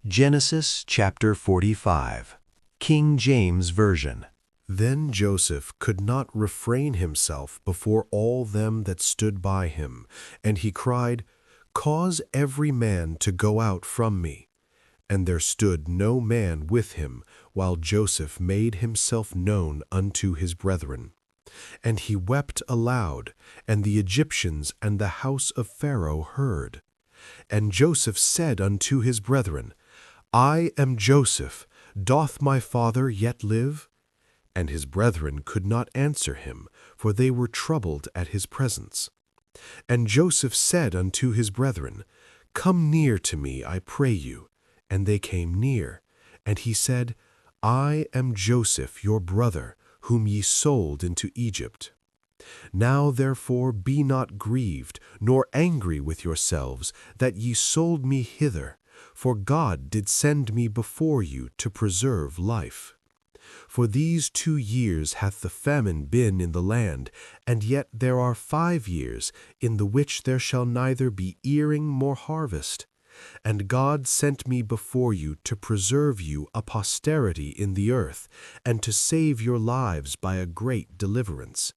Genesis chapter 45, King James Version. Then Joseph could not refrain himself before all them that stood by him, and he cried, Cause every man to go out from me. And there stood no man with him, while Joseph made himself known unto his brethren. And he wept aloud, and the Egyptians and the house of Pharaoh heard. And Joseph said unto his brethren, I am Joseph, doth my father yet live? And his brethren could not answer him, for they were troubled at his presence. And Joseph said unto his brethren, Come near to me, I pray you. And they came near. And he said, I am Joseph your brother, whom ye sold into Egypt. Now therefore be not grieved, nor angry with yourselves, that ye sold me hither. For God did send me before you to preserve life. For these 2 years hath the famine been in the land, and yet there are 5 years, in the which there shall neither be earing nor harvest. And God sent me before you to preserve you a posterity in the earth, and to save your lives by a great deliverance.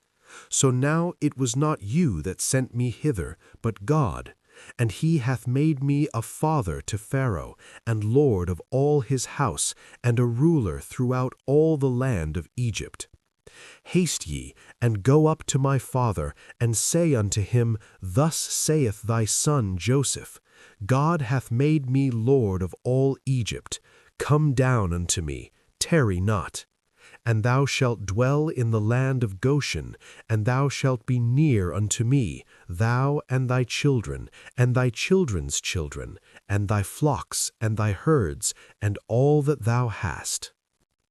So now it was not you that sent me hither, but God. And he hath made me a father to Pharaoh, and lord of all his house, and a ruler throughout all the land of Egypt. Haste ye, and go up to my father, and say unto him, Thus saith thy son Joseph, God hath made me lord of all Egypt. Come down unto me, tarry not. And thou shalt dwell in the land of Goshen, and thou shalt be near unto me, thou and thy children, and thy children's children, and thy flocks, and thy herds, and all that thou hast.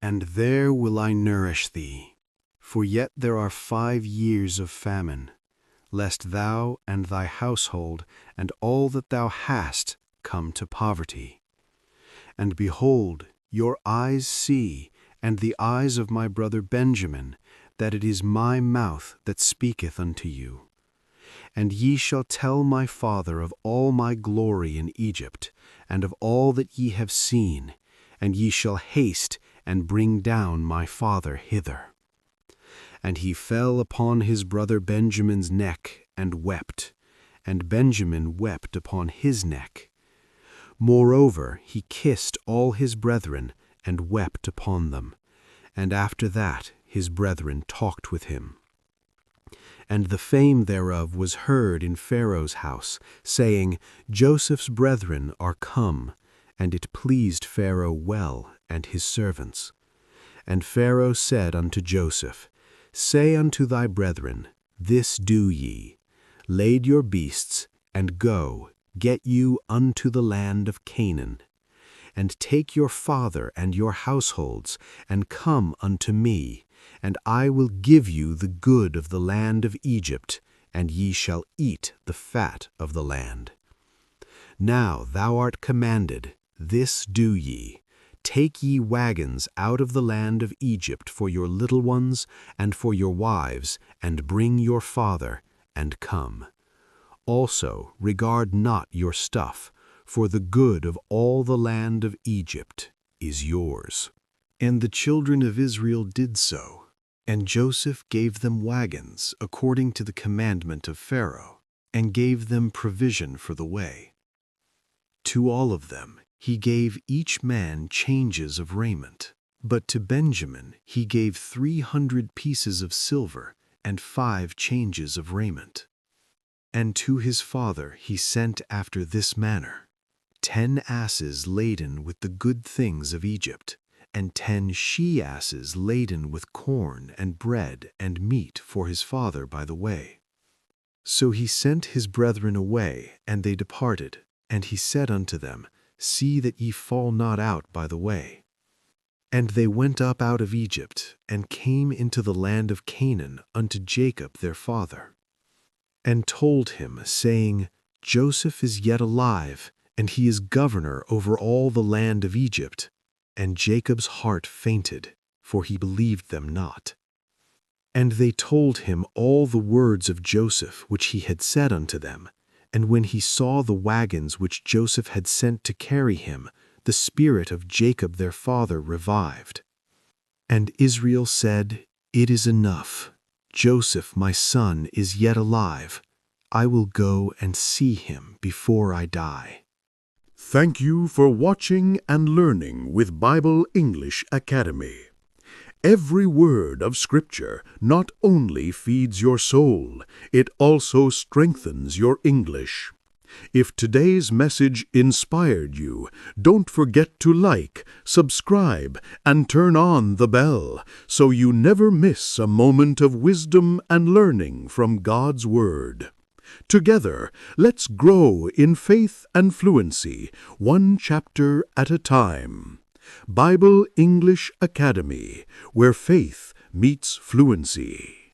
And there will I nourish thee, for yet there are 5 years of famine, lest thou and thy household, and all that thou hast, come to poverty. And behold, your eyes see, and the eyes of my brother Benjamin, that it is my mouth that speaketh unto you. And ye shall tell my father of all my glory in Egypt, and of all that ye have seen, and ye shall haste and bring down my father hither. And he fell upon his brother Benjamin's neck, and wept, and Benjamin wept upon his neck. Moreover, he kissed all his brethren, and wept upon them. And after that his brethren talked with him. And the fame thereof was heard in Pharaoh's house, saying, Joseph's brethren are come. And it pleased Pharaoh well, and his servants. And Pharaoh said unto Joseph, Say unto thy brethren, This do ye, lade your beasts, and go, get you unto the land of Canaan. And take your father and your households, and come unto me, and I will give you the good of the land of Egypt, and ye shall eat the fat of the land. Now thou art commanded, this do ye, take ye wagons out of the land of Egypt for your little ones, and for your wives, and bring your father, and come. Also regard not your stuff, for the good of all the land of Egypt is yours. And the children of Israel did so, and Joseph gave them wagons according to the commandment of Pharaoh, and gave them provision for the way. To all of them he gave each man changes of raiment, but to Benjamin he gave 300 pieces of silver and 5 changes of raiment. And to his father he sent after this manner: 10 asses laden with the good things of Egypt, and 10 she-asses laden with corn and bread and meat for his father by the way. So he sent his brethren away, and they departed. And he said unto them, See that ye fall not out by the way. And they went up out of Egypt, and came into the land of Canaan unto Jacob their father, and told him, saying, Joseph is yet alive, and he is governor over all the land of Egypt. And Jacob's heart fainted, for he believed them not. And they told him all the words of Joseph which he had said unto them. And when he saw the wagons which Joseph had sent to carry him, the spirit of Jacob their father revived. And Israel said, "It is enough. Joseph my son is yet alive. I will go and see him before I die." Thank you for watching and learning with Bible English Academy. Every word of Scripture not only feeds your soul, it also strengthens your English. If today's message inspired you, don't forget to like, subscribe, and turn on the bell so you never miss a moment of wisdom and learning from God's Word. Together, let's grow in faith and fluency, one chapter at a time. Bible English Academy, where faith meets fluency.